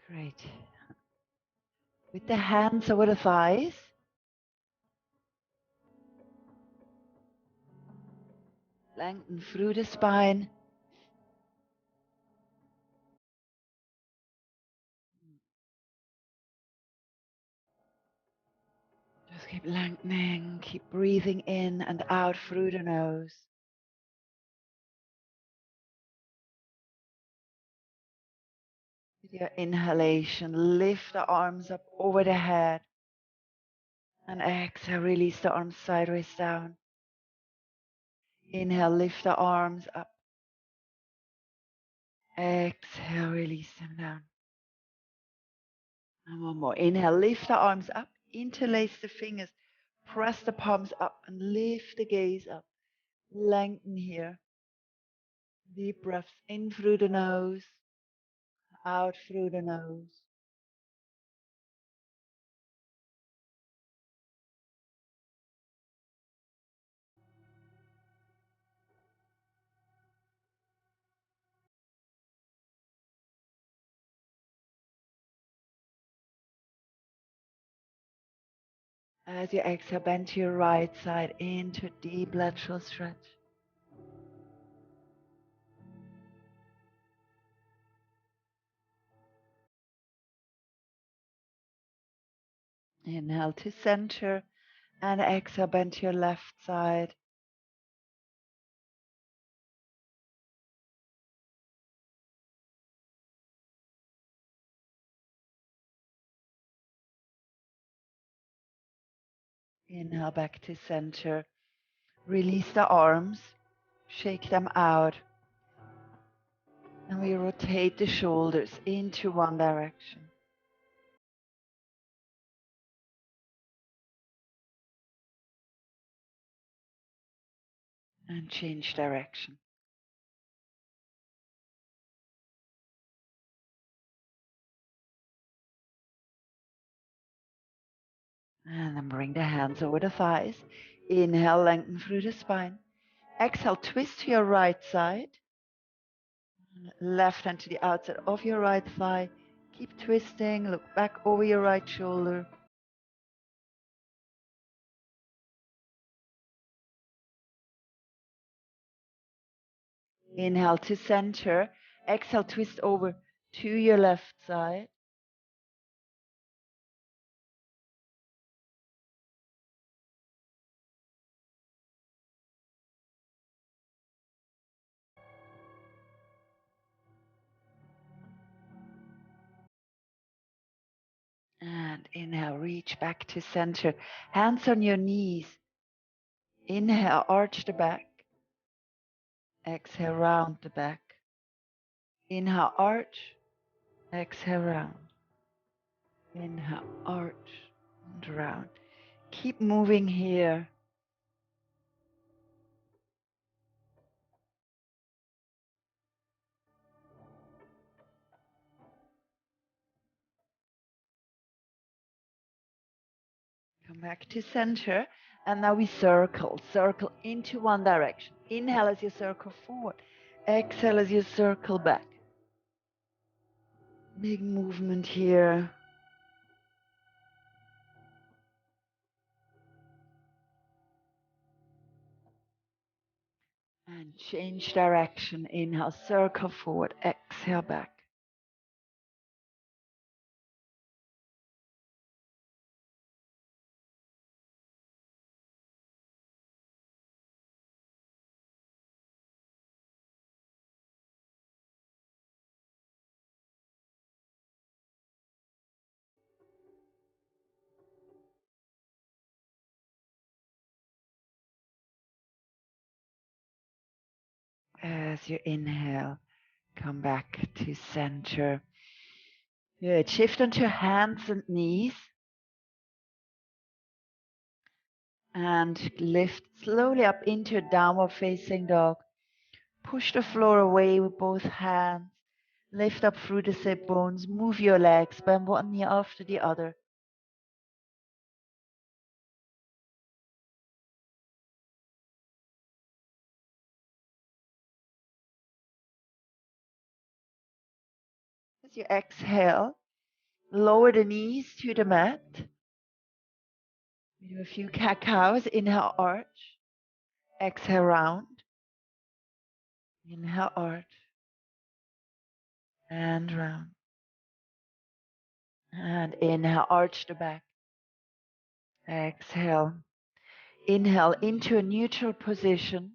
Great. With the hands over the thighs. Lengthen through the spine. Just keep lengthening, keep breathing in and out through the nose. With your inhalation, lift the arms up over the head. And exhale, release the arms sideways down. Inhale, lift the arms up. Exhale, release them down. And one more. Inhale, lift the arms up. Interlace the fingers. Press the palms up and lift the gaze up. Lengthen here. Deep breaths in through the nose, out through the nose. As you exhale, bend to your right side into deep lateral stretch. Inhale to center and exhale, bend to your left side. Inhale back to center. Release the arms, shake them out. And we rotate the shoulders into one direction. And change direction. And then bring the hands over the thighs. Inhale, lengthen through the spine. Exhale, twist to your right side. Left hand to the outside of your right thigh. Keep twisting. Look back over your right shoulder. Inhale to center. Exhale, twist over to your left side. And inhale, reach back to center. Hands on your knees. Inhale, arch the back. Exhale, round the back. Inhale, arch. Exhale, round. Inhale, arch and round. Keep moving here. Come back to center. And now we circle. Circle into one direction. Inhale as you circle forward. Exhale as you circle back. Big movement here. And change direction. Inhale, circle forward. Exhale back. As you inhale, come back to center. Good. Shift onto hands and knees. And lift slowly up into a downward facing dog. Push the floor away with both hands. Lift up through the sit bones. Move your legs. Bend one knee after the other. As you exhale, Lower the knees to the mat. We do a few cat-cows. Inhale, arch. Exhale, round. Inhale, arch. And round. And inhale, arch the back. Exhale. Inhale into a neutral position.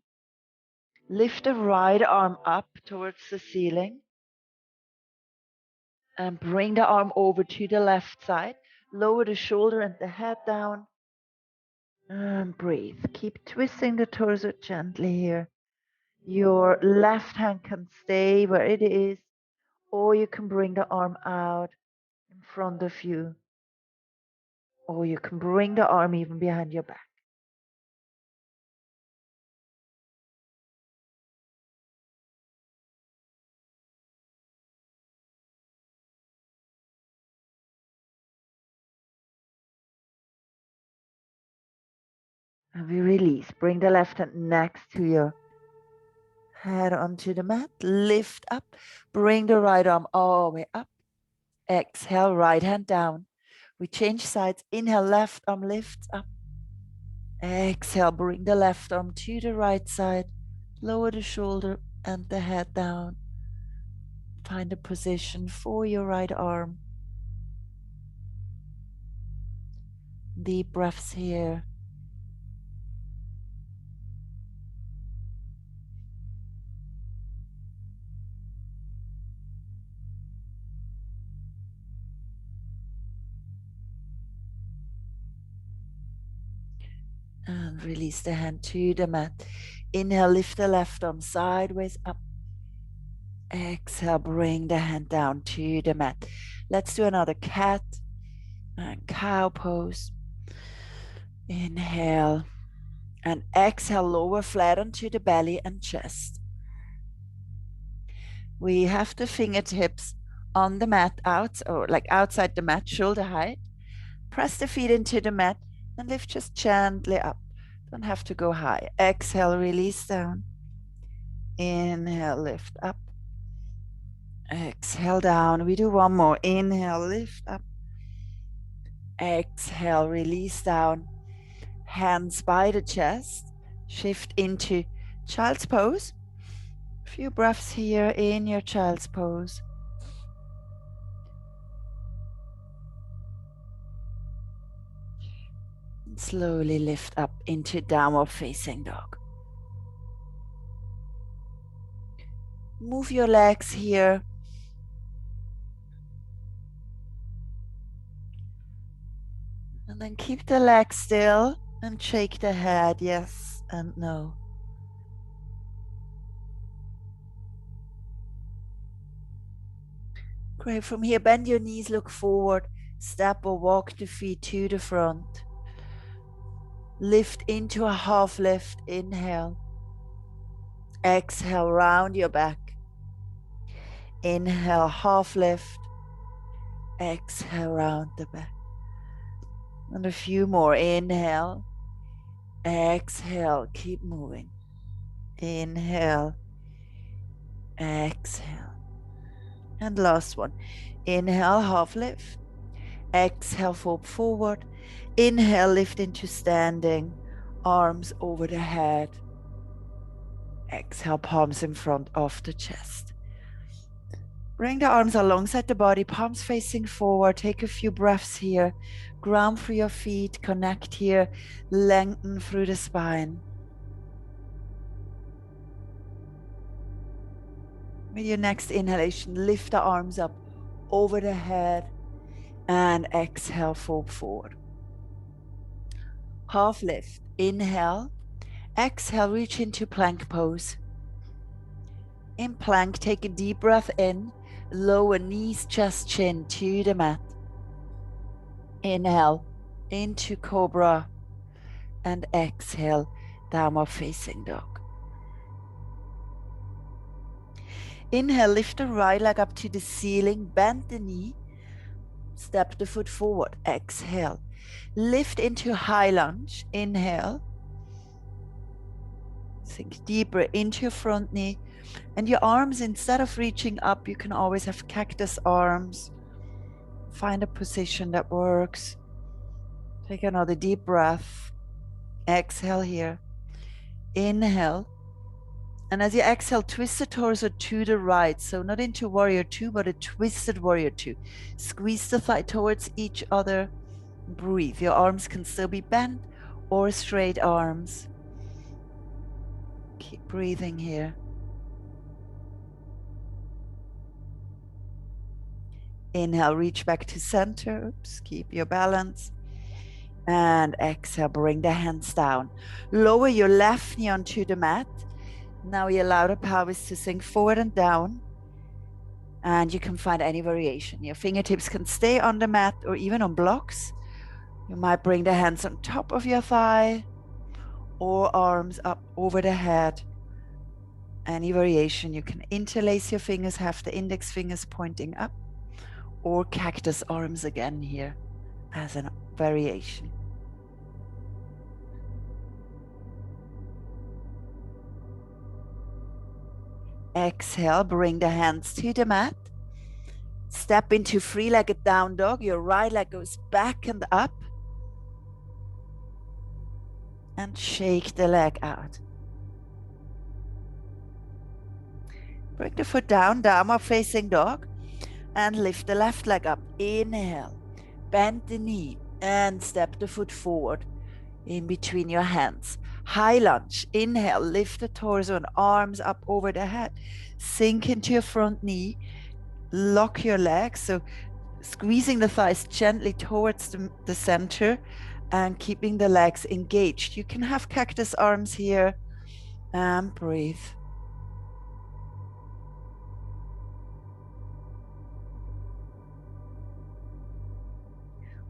Lift the right arm up towards the ceiling. And bring the arm over to the left side. Lower the shoulder and the head down. And breathe. Keep twisting the torso gently here. Your left hand can stay where it is, or you can bring the arm out in front of you, or you can bring the arm even behind your back. And we release. Bring the left hand next to your head onto the mat. Lift up. Bring the right arm all the way up. Exhale, right hand down. We change sides. Inhale, left arm lifts up. Exhale, bring the left arm to the right side. Lower the shoulder and the head down. Find a position for your right arm. Deep breaths here. And release the hand to the mat. Inhale, lift the left arm sideways up. Exhale, bring the hand down to the mat. Let's do another cat and cow pose. Inhale and exhale, lower flat onto the belly and chest. We have the fingertips on the mat outside the mat, shoulder height. Press the feet into the mat and lift just gently up. Don't have to go high. Exhale, release down. Inhale, lift up. Exhale down. We do one more. Inhale, lift up. Exhale, release down. Hands by the chest. Shift into child's pose. A few breaths here in your child's pose. And slowly lift up into downward facing dog. Move your legs here. And then keep the legs still and shake the head, yes and no. Great. From here, bend your knees, look forward, step or walk the feet to the front. Lift into a half lift, inhale. Exhale, round your back. Inhale, half lift. Exhale, round the back. And a few more. Inhale. Exhale. Keep moving. Inhale. Exhale. And last one. Inhale, half lift. Exhale, fold forward. Inhale, lift into standing. Arms over the head. Exhale, palms in front of the chest. Bring the arms alongside the body, palms facing forward. Take a few breaths here. Ground through your feet, connect here, lengthen through the spine. With your next inhalation, lift the arms up over the head and exhale, fold forward. Half lift, inhale, exhale, reach into plank pose. In plank, take a deep breath in, lower knees, chest, chin to the mat. Inhale into cobra and exhale, downward facing dog. Inhale, lift the right leg up to the ceiling, bend the knee, step the foot forward, exhale. Lift into high lunge, inhale. Sink deeper into your front knee. And your arms, instead of reaching up, you can always have cactus arms. Find a position that works. Take another deep breath. Exhale here. Inhale. And as you exhale, twist the torso to the right. So not into warrior two, but a twisted warrior two. Squeeze the thigh towards each other. Breathe. Your arms can still be bent or straight arms. Keep breathing here. Inhale, reach back to center. Oops, keep your balance. And exhale, bring the hands down. Lower your left knee onto the mat. Now you allow the pelvis to sink forward and down. And you can find any variation. Your fingertips can stay on the mat or even on blocks. You might bring the hands on top of your thigh or arms up over the head. Any variation. You can interlace your fingers, have the index fingers pointing up, or cactus arms again here as a variation. Exhale, bring the hands to the mat. Step into three-legged down dog. Your right leg goes back and up. And shake the leg out. Bring the foot down, downward facing dog. And lift the left leg up. Inhale. Bend the knee and step the foot forward in between your hands. High lunge. Inhale, lift the torso and arms up over the head. Sink into your front knee. Lock your legs. So squeezing the thighs gently towards the center and keeping the legs engaged. You can have cactus arms here and breathe.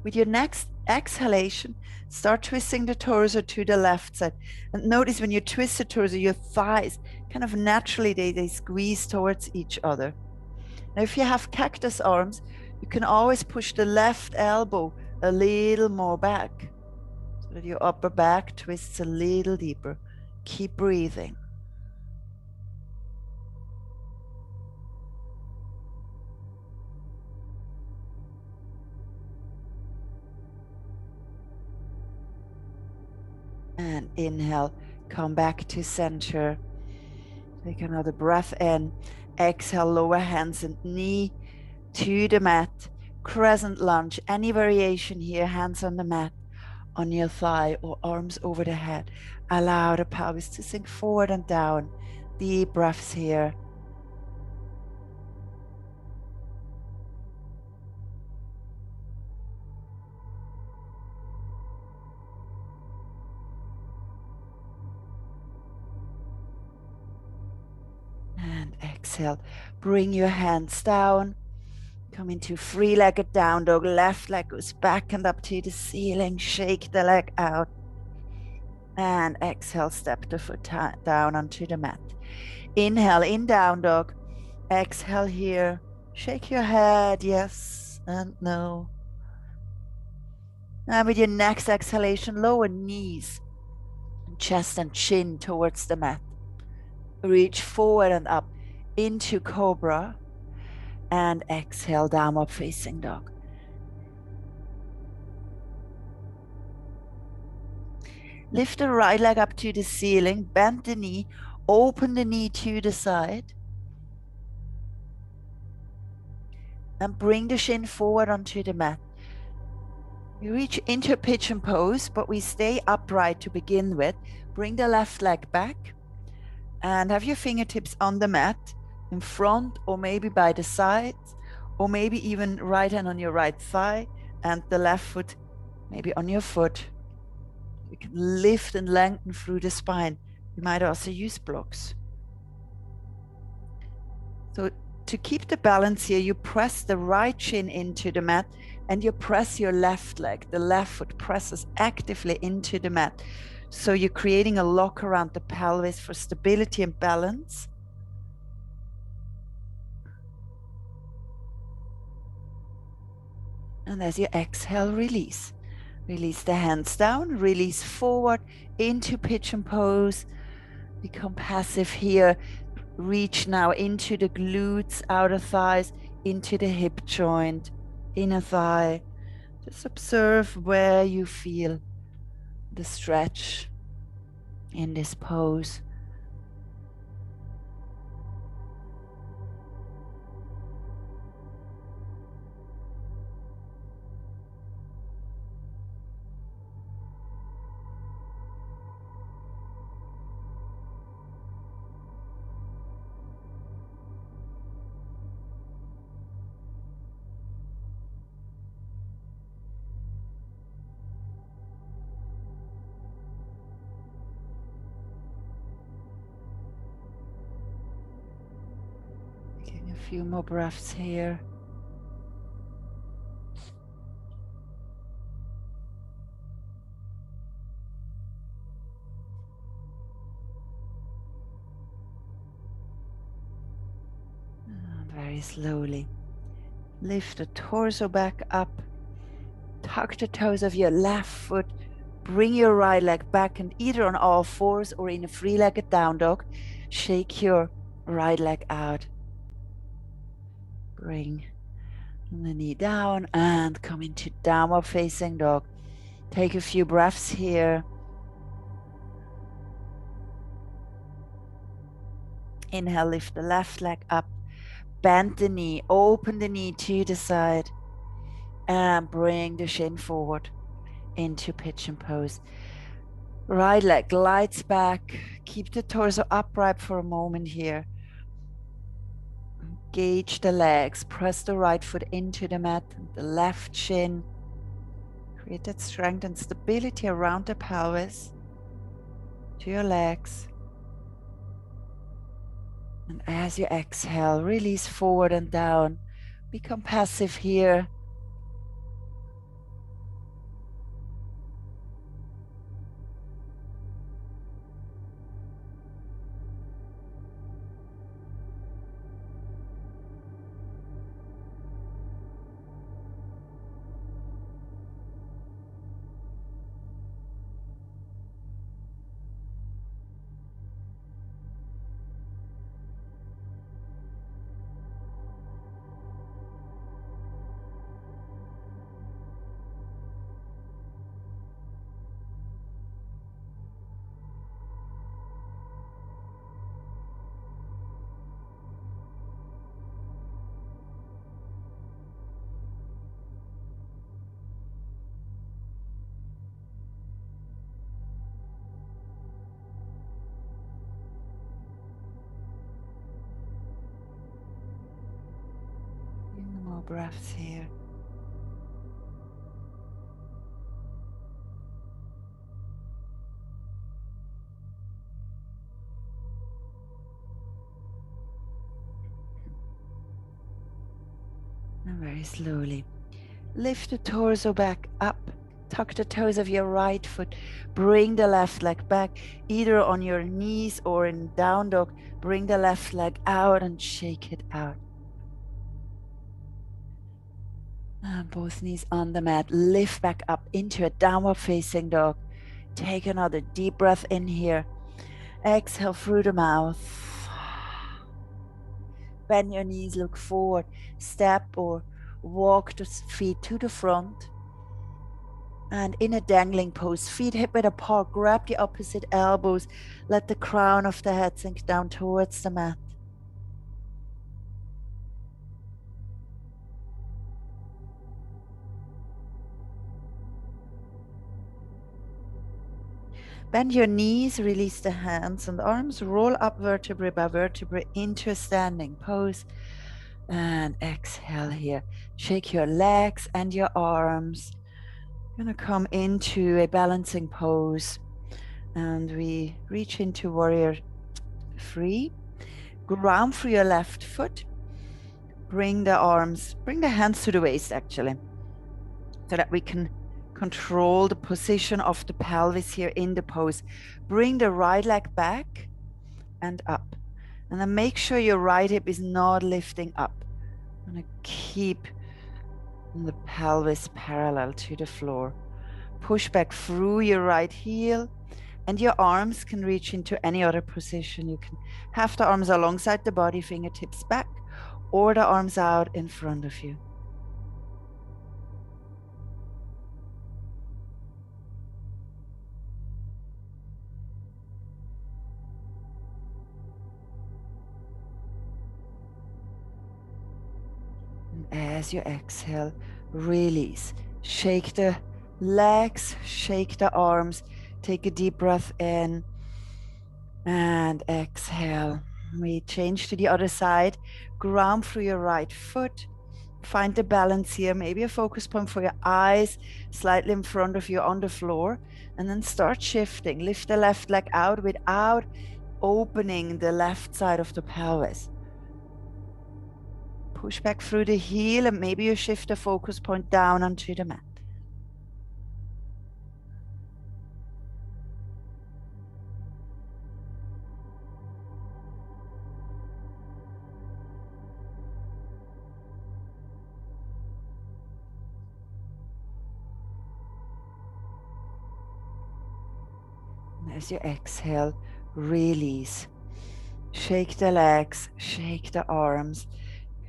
With your next exhalation, start twisting the torso to the left side. And notice when you twist the torso, your thighs kind of naturally, they squeeze towards each other. Now, if you have cactus arms, you can always push the left elbow a little more back so that your upper back twists a little deeper. Keep breathing. And inhale, come back to center. Take another breath in. Exhale, lower hands and knee to the mat. Crescent lunge, any variation here, hands on the mat, on your thigh or arms over the head. Allow the pelvis to sink forward and down. Deep breaths here. And exhale, bring your hands down. Come into three-legged down dog. Left leg goes back and up to the ceiling. Shake the leg out. And exhale, step the foot down onto the mat. Inhale, in down dog. Exhale here. Shake your head, yes and no. And with your next exhalation, lower knees, chest and chin towards the mat. Reach forward and up into cobra. And exhale, downward facing dog. Lift the right leg up to the ceiling, bend the knee, open the knee to the side. And bring the shin forward onto the mat. We reach into a pigeon pose, but we stay upright to begin with. Bring the left leg back and have your fingertips on the mat, in front or maybe by the sides, or maybe even right hand on your right thigh and the left foot maybe on your foot. You can lift and lengthen through the spine. You might also use blocks. So to keep the balance here, you press the right shin into the mat and you press your left leg. The left foot presses actively into the mat. So you're creating a lock around the pelvis for stability and balance. And as you exhale, release. Release the hands down, release forward into pigeon pose. Become passive here. Reach now into the glutes, outer thighs, into the hip joint, inner thigh. Just observe where you feel the stretch in this pose. Taking a few more breaths here. And very slowly lift the torso back up. Tuck the toes of your left foot. Bring your right leg back, and either on all fours or in a three-legged down dog, shake your right leg out. Bring the knee down and come into downward facing dog. Take a few breaths here. Inhale, lift the left leg up. Bend the knee, open the knee to the side, and bring the shin forward into pigeon pose. Right leg glides back. Keep the torso upright for a moment here. Engage the legs. Press the right foot into the mat, the left shin. Create that strength and stability around the pelvis, to your legs. And as you exhale, release forward and down. Become passive here. More breaths here. And very slowly lift the torso back up. Tuck the toes of your right foot. Bring the left leg back, either on your knees or in down dog. Bring the left leg out and shake it out. And both knees on the mat. Lift back up into a downward facing dog. Take another deep breath in here. Exhale through the mouth. Bend your knees, look forward. Step or walk the feet to the front. And in a dangling pose, feet hip width apart, grab the opposite elbows. Let the crown of the head sink down towards the mat. Bend your knees, release the hands and arms, roll up vertebrae by vertebrae into a standing pose. And exhale here. Shake your legs and your arms. Gonna come into a balancing pose, and we reach into warrior 3. Ground through your left foot. Bring the arms, bring the hands to the waist actually, so that we can control the position of the pelvis here in the pose. Bring the right leg back and up, and then make sure your right hip is not lifting up. I'm gonna keep the pelvis parallel to the floor. Push back through your right heel, and your arms can reach into any other position. You can have the arms alongside the body, fingertips back, or the arms out in front of you. As you exhale, release. Shake the legs, shake the arms. Take a deep breath in and exhale. We change to the other side. Ground through your right foot. Find the balance here. Maybe a focus point for your eyes slightly in front of you on the floor. And then start shifting. Lift the left leg out without opening the left side of the pelvis. Push back through the heel and maybe you shift the focus point down onto the mat. As you exhale, release. Shake the legs, shake the arms.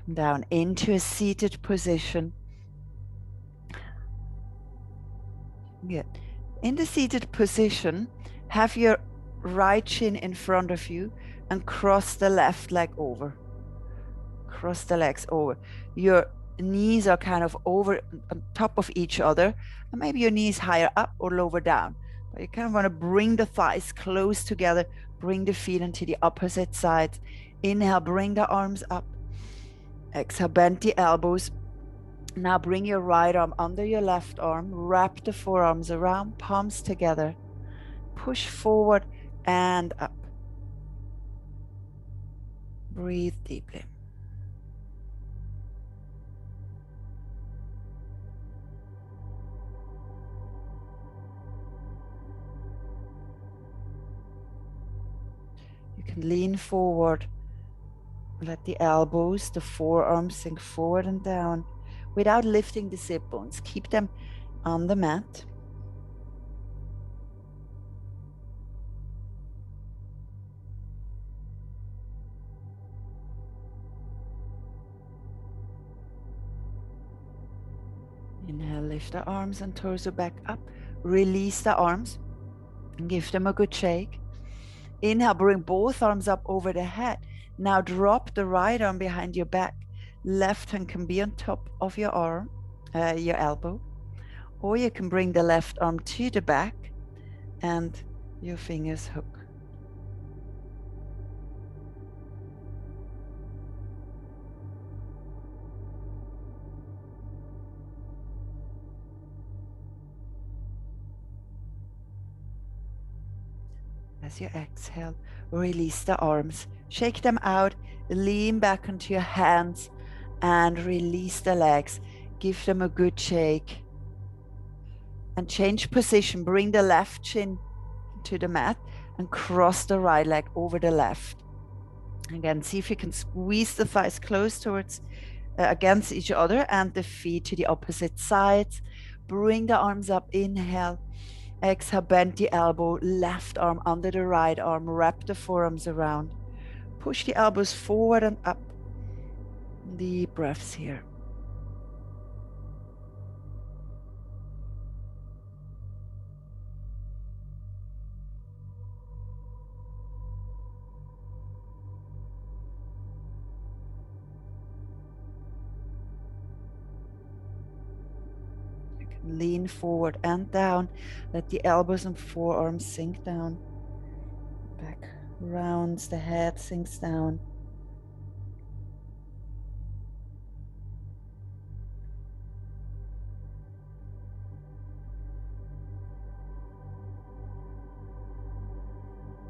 Come down into a seated position. Good. In the seated position, have your right shin in front of you and cross the left leg over. Cross the legs over. Your knees are kind of over on top of each other, and maybe your knees higher up or lower down. But you kind of want to bring the thighs close together, bring the feet into the opposite sides. Inhale, bring the arms up. Exhale, bend the elbows. Now bring your right arm under your left arm, wrap the forearms around, palms together. Push forward and up. Breathe deeply. You can lean forward. Let the elbows, the forearms sink forward and down without lifting the sit bones. Keep them on the mat. Inhale, lift the arms and torso back up. Release the arms and give them a good shake. Inhale, bring both arms up over the head. Now drop the right arm behind your back. Left hand can be on top of your arm, your elbow. Or you can bring the left arm to the back and your fingers hook. As you exhale, release the arms, shake them out, lean back onto your hands and release the legs. Give them a good shake and change position. Bring the left shin to the mat and cross the right leg over the left. Again, see if you can squeeze the thighs close towards against each other and the feet to the opposite sides. Bring the arms up, inhale. Exhale, bend the elbow, left arm under the right arm, wrap the forearms around. Push the elbows forward and up. Deep breaths here. Lean forward and down. Let the elbows and forearms sink down. Back rounds, the head sinks down.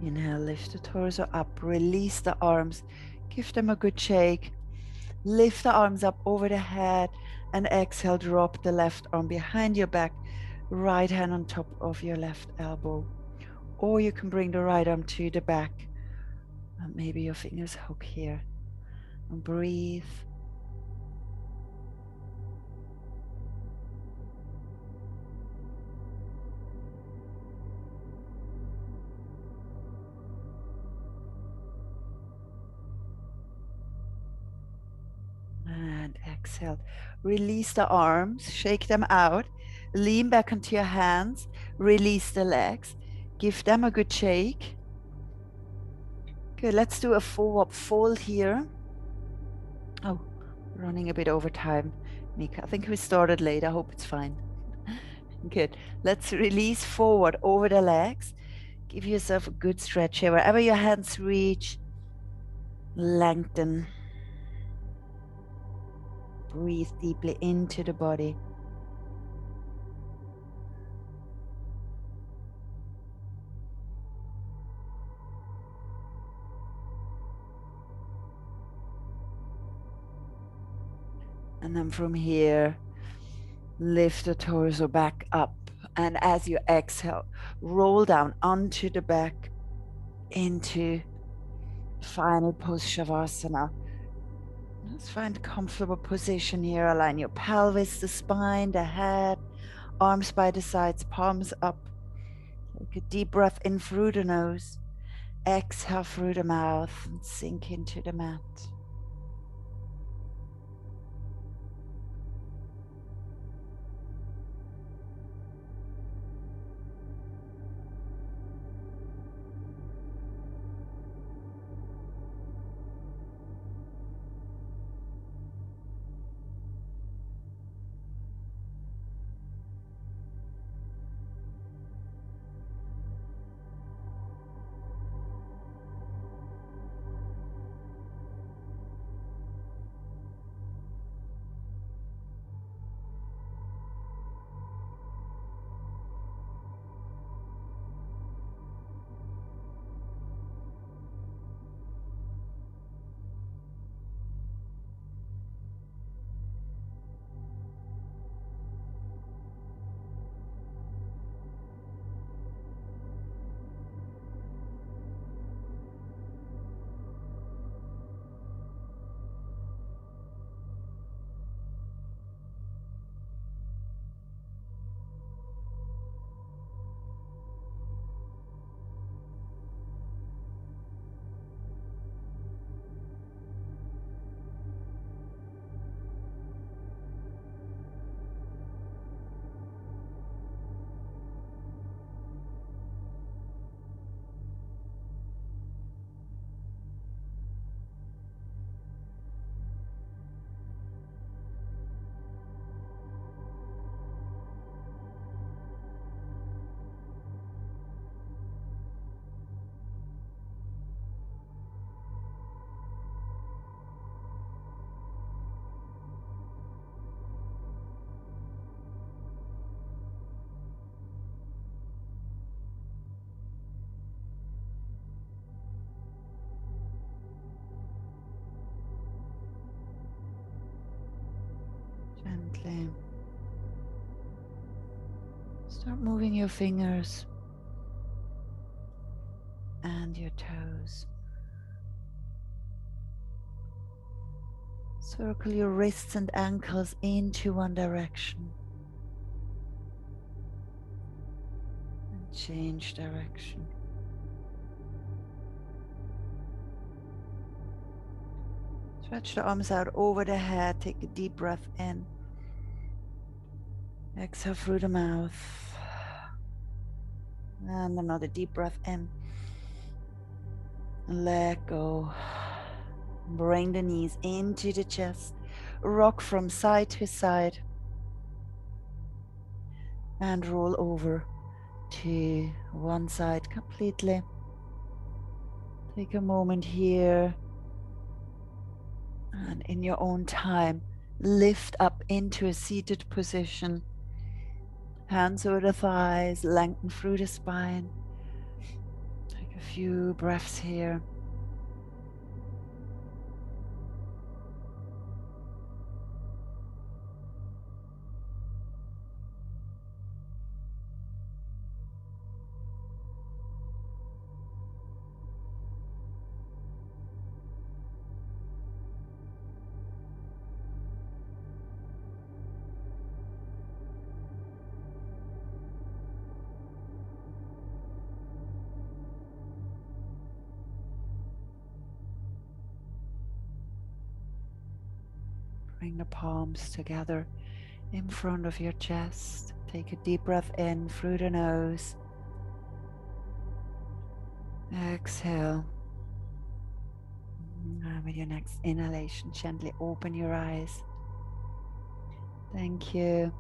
Inhale, lift the torso up, release the arms, give them a good shake. Lift the arms up over the head and exhale, drop the left arm behind your back, right hand on top of your left elbow. Or you can bring the right arm to the back and maybe your fingers hook here. And breathe. And exhale. Release the arms, shake them out, lean back onto your hands, release the legs, give them a good shake. Good, let's do a forward fold here. Oh, Running a bit over time, Mika. I think we started late. I hope it's fine. Good. Let's release forward over the legs. Give yourself a good stretch here. Wherever your hands reach, lengthen. Breathe deeply into the body. And then from here, lift the torso back up. And as you exhale, roll down onto the back into final pose Shavasana. Let's find a comfortable position here. Align your pelvis, the spine, the head, arms by the sides, palms up. Take a deep breath in through the nose. Exhale through the mouth and sink into the mat. Gently. Start moving your fingers and your toes. Circle your wrists and ankles into one direction. And change direction. Stretch the arms out over the head. Take a deep breath in. Exhale through the mouth. And another deep breath in. And let go. Bring the knees into the chest. Rock from side to side. And roll over to one side completely. Take a moment here. And in your own time, lift up into a seated position. Hands over the thighs, lengthen through the spine. Take a few breaths here. Bring the palms together in front of your chest. Take a deep breath in through the nose. Exhale. And with your next inhalation, gently open your eyes. Thank you.